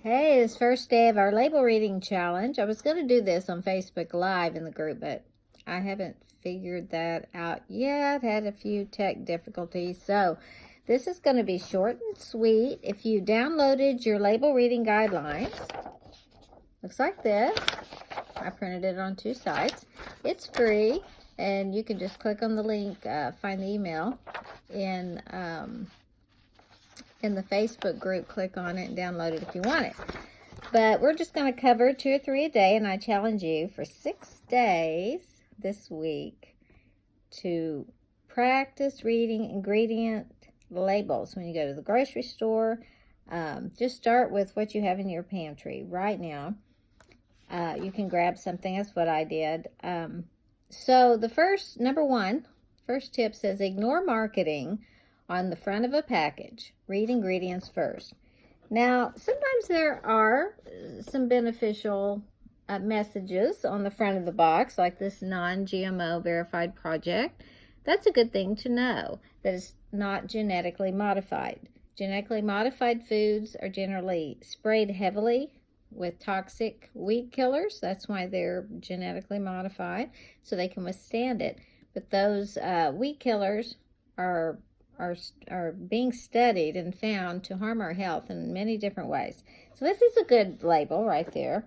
Hey, it's first day of our label reading challenge. I was going to do this on Facebook Live in the group, but I haven't figured that out yet. Had a few tech difficulties. So this is going to be short and sweet. If you downloaded your label reading guidelines, looks like this. I printed it on 2 sides. It's free, and you can just click on the link, find the email in the Facebook group, click on it and download it if you want it. But we're just going to cover 2 or 3 a day, and I challenge you for 6 days this week to practice reading ingredient labels when you go to the grocery store. Just start with what you have in your pantry right now. You can grab something. That's what I did. So the first tip says ignore marketing on the front of a package. Read ingredients first. Now, sometimes there are some beneficial messages on the front of the box, like this non-GMO verified project. That's a good thing to know, that it's not genetically modified. Genetically modified foods are generally sprayed heavily with toxic weed killers. That's why they're genetically modified, so they can withstand it. But those weed killers are being studied and found to harm our health in many different ways. So this is a good label right there.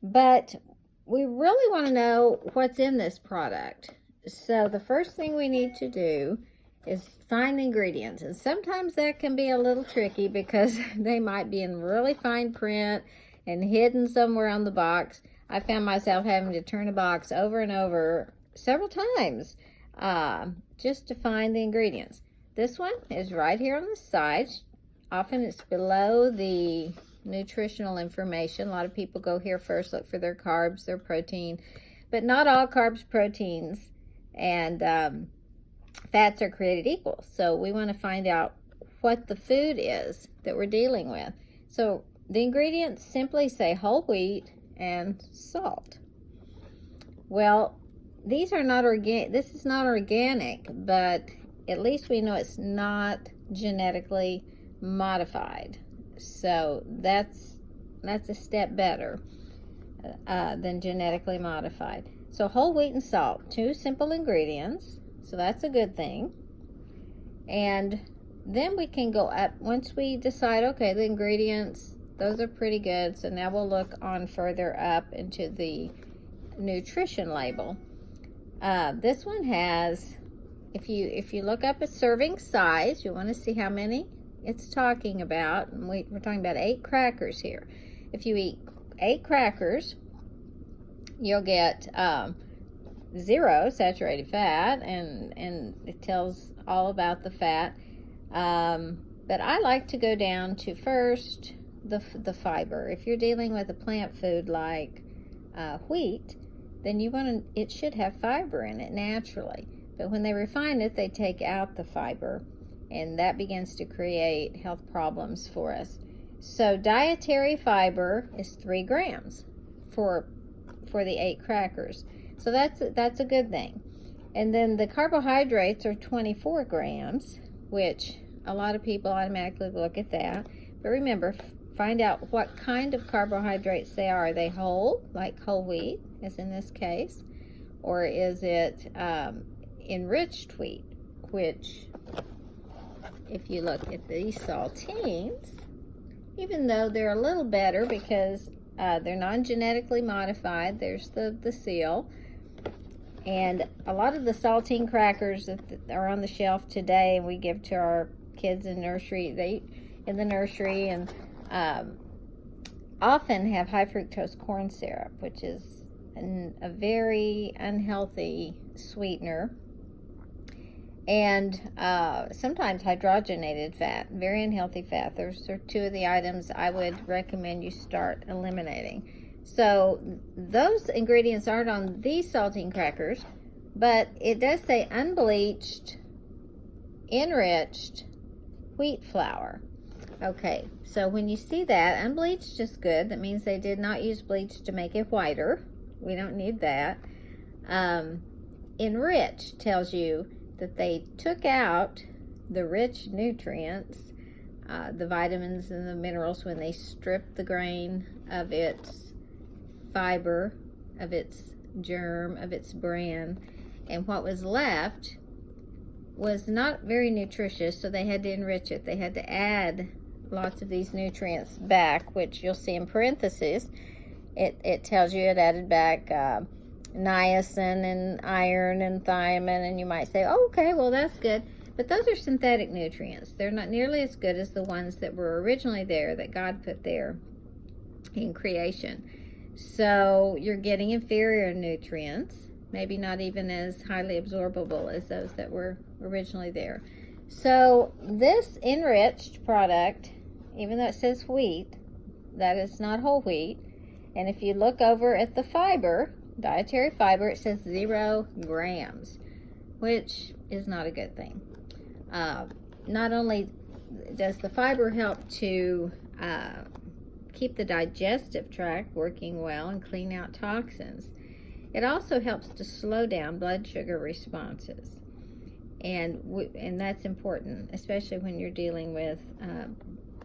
But we really want to know what's in this product. So the first thing we need to do is find the ingredients. And sometimes that can be a little tricky because they might be in really fine print and hidden somewhere on the box. I found myself having to turn a box over and over several times just to find the ingredients. This one is right here on the side. Often it's below the nutritional information. A lot of people go here first, look for their carbs, their protein. But not all carbs, proteins, and fats are created equal. So we want to find out what the food is that we're dealing with. So the ingredients simply say whole wheat and salt. Well, these are not organic. This is not organic, but at least we know it's not genetically modified. So that's a step better than genetically modified. So whole wheat and salt, 2 simple ingredients. So that's a good thing. And then we can go up once we decide, okay, the ingredients, those are pretty good. So now we'll look on further up into the nutrition label. This one has, if you look up a serving size, you want to see how many it's talking about. And we're talking about 8 crackers here. If you eat 8 crackers, you'll get 0 saturated fat, and it tells all about the fat. But I like to go down to first the fiber. If you're dealing with a plant food like wheat, then it should have fiber in it naturally. But when they refine it, they take out the fiber, and that begins to create health problems for us. So dietary fiber is 3 grams for the 8 crackers. So that's a good thing. And then the carbohydrates are 24 grams, which a lot of people automatically look at that. But remember, find out what kind of carbohydrates they are. Are they whole, like whole wheat, as in this case? Or is it enriched wheat, which, if you look at these saltines, even though they're a little better because they're non-genetically modified, there's the seal. And a lot of the saltine crackers that are on the shelf today and we give to our kids in nursery, they eat in the nursery, and often have high fructose corn syrup, which is a very unhealthy sweetener. And sometimes hydrogenated fat, very unhealthy fat. Those are 2 of the items I would recommend you start eliminating. So those ingredients aren't on these saltine crackers, but it does say unbleached, enriched wheat flour. Okay, so when you see that, unbleached is good. That means they did not use bleach to make it whiter. We don't need that. Enriched tells you that they took out the rich nutrients the vitamins and the minerals when they strip the grain of its fiber, of its germ, of its bran, and what was left was not very nutritious, so they had to enrich it. They had to add lots of these nutrients back, which you'll see in parentheses. It tells you it added back niacin and iron and thiamine, and you might say, oh, okay, well, that's good. But those are synthetic nutrients. They're not nearly as good as the ones that were originally there, that God put there in creation. So you're getting inferior nutrients, maybe not even as highly absorbable as those that were originally there. So this enriched product, even though it says wheat, that is not whole wheat. And if you look over at the fiber, dietary fiber, it says 0 grams, which is not a good thing. Not only does the fiber help to keep the digestive tract working well and clean out toxins, it also helps to slow down blood sugar responses. And that's important, especially when you're dealing with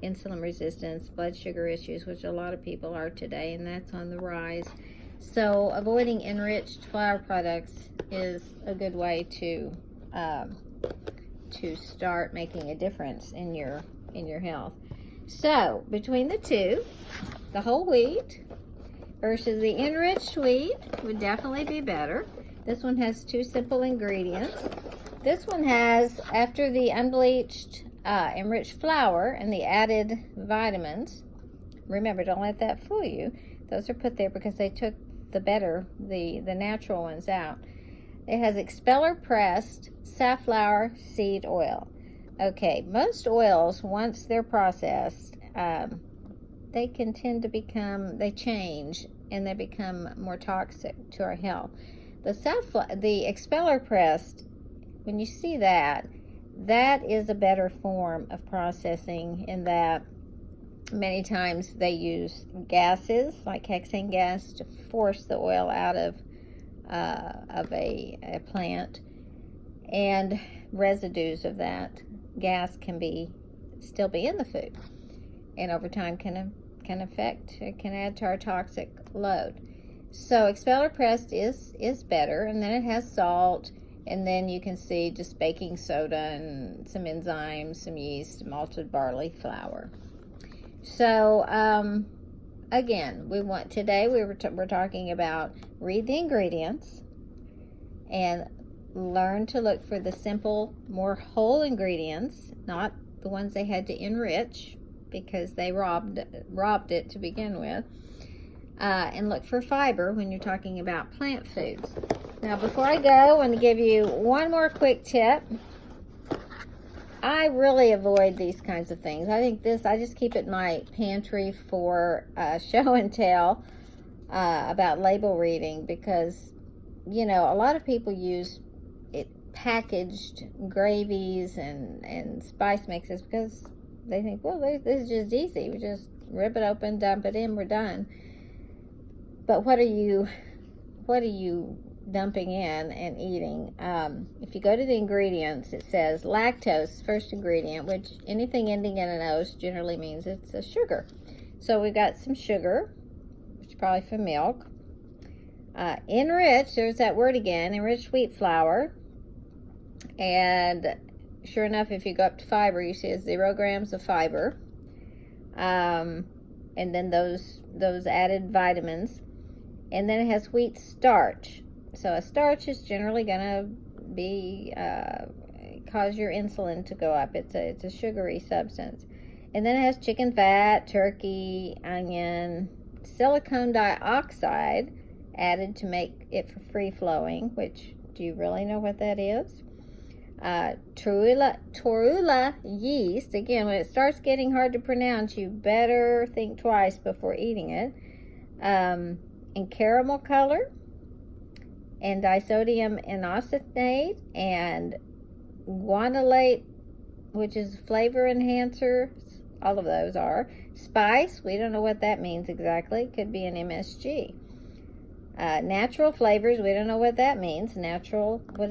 insulin resistance, blood sugar issues, which a lot of people are today, and that's on the rise. So avoiding enriched flour products is a good way to start making a difference in your health. So between the two, the whole wheat versus the enriched wheat would definitely be better. This one has 2 simple ingredients. This one has, after the unbleached enriched flour and the added vitamins, remember, don't let that fool you. Those are put there because they took the natural ones out. It has expeller pressed safflower seed oil. Okay, most oils, once they're processed, they can tend to they change and they become more toxic to our health. The expeller pressed, when you see that is a better form of processing, in that many times they use gases like hexane gas to force the oil out of a plant, and residues of that gas can still be in the food, and over time can add to our toxic load. So expeller pressed is better, and then it has salt, and then you can see just baking soda and some enzymes, some yeast, malted barley flour. So again, today we're talking about read the ingredients and learn to look for the simple, more whole ingredients, not the ones they had to enrich because they robbed it to begin with. And look for fiber when you're talking about plant foods. Now, before I go, I want to give you one more quick tip. I really avoid these kinds of things. I just keep it in my pantry for show and tell about label reading, because, a lot of people use packaged gravies and spice mixes because they think, well, this is just easy. We just rip it open, dump it in, we're done. But what are you dumping in and eating? If you go to the ingredients, it says lactose, first ingredient, which anything ending in an O generally means it's a sugar. So we've got some sugar, which is probably from milk. Enriched, there's that word again, enriched wheat flour. And sure enough, if you go up to fiber, you see it's 0 grams of fiber. And then those added vitamins. And then it has wheat starch. So a starch is generally going to be cause your insulin to go up. It's a sugary substance. And then it has chicken fat, turkey, onion, silicone dioxide added to make it free flowing. Which, do you really know what that is? Torula yeast. Again, when it starts getting hard to pronounce, you better think twice before eating it. And caramel color, and disodium inositate, and guanylate, which is flavor enhancer. All of those are. Spice, we don't know what that means exactly. Could be an MSG. Natural flavors, we don't know what that means. Natural, what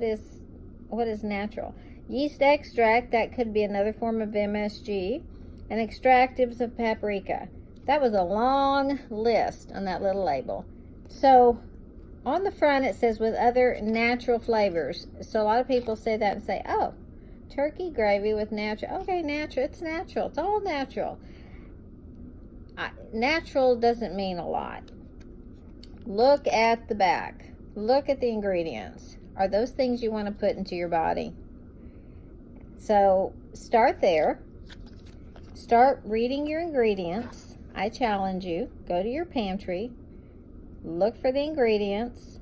is natural? Yeast extract, that could be another form of MSG. And extractives of paprika. That was a long list on that little label. So on the front it says with other natural flavors. So a lot of people say that and say, oh, turkey gravy with natural. Okay, natural. It's natural. It's all natural. Natural doesn't mean a lot. Look at the back. Look at the ingredients. Are those things you want to put into your body? So start there. Start reading your ingredients. I challenge you. Go to your pantry. Look for the ingredients.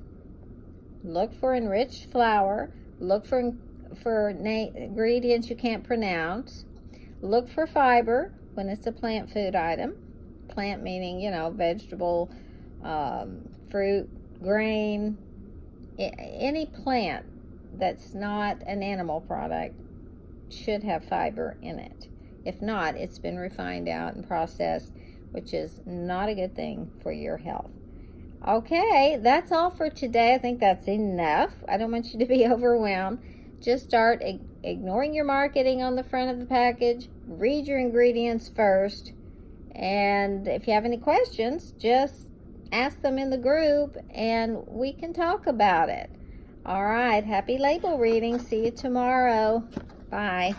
Look for enriched flour. Look for ingredients you can't pronounce. Look for fiber when it's a plant food item. Plant meaning, vegetable, fruit, grain, any plant that's not an animal product should have fiber in it. If not, it's been refined out and processed, which is not a good thing for your health. Okay, that's all for today. I think that's enough. I don't want you to be overwhelmed. Just start ignoring your marketing on the front of the package. Read your ingredients first. And if you have any questions, just ask them in the group and we can talk about it. All right, happy label reading. See you tomorrow. Bye.